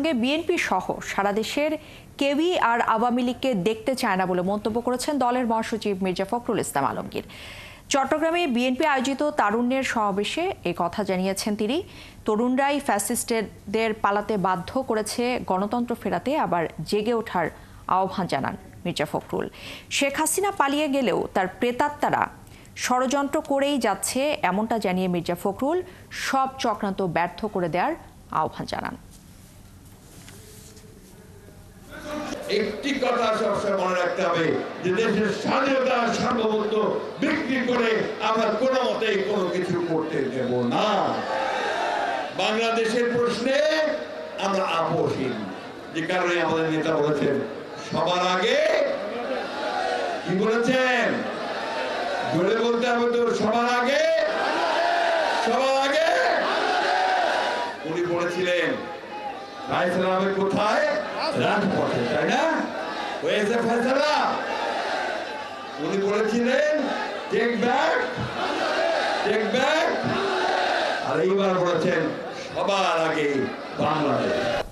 সঙ্গে বিএনপি সহ সারা দেশের কেউই আর আওয়ামী লীগকে দেখতে চায় না বলে মন্তব্য করেছেন দলের মহাসচিব মির্জা ফখরুল ইসলাম আলমগীর। চট্টগ্রামে বিএনপি আয়োজিত তারুণ্যের সমাবেশে এই কথা জানিয়েছেন তিনি। তরুণরাই ফ্যাসিস্টদের পালাতে বাধ্য করেছে, গণতন্ত্র ফেরাতে আবার জেগে ওঠার আহ্বান জানান মির্জা ফখরুল। শেখ হাসিনা পালিয়ে গেলেও তার প্রেতাত্মারা ষড়যন্ত্র করেই যাচ্ছে, এমনটা জানিয়ে মির্জা ফখরুল সব চক্রান্ত ব্যর্থ করে দেওয়ার আহ্বান জানান। একটি কথা সবসময় মনে রাখতে হবে যে দেশের স্বাধীনতা সার্বভৌমত্ব বিক্রি করে আমরা কোনো মতেই কোনো কিছু করতে দেব না। বাংলাদেশের প্রশ্নে আমরা আপোষহীন, যে কারণে আমাদের নেতা বলেছেন সবার আগে, কি বলেছেন জোরে বলতে হবে তো, সবার আগে, সবার আগে। উনি বলেছিলেন ফায়সালা হবে কোথায়? রাজপথে, তাই না? হয়েছে ফায়সালা। উনি বলেছিলেন টেক ব্যাক, টেক ব্যাক। আর এইবার বলেছেন সবার আগে বাংলাদেশ।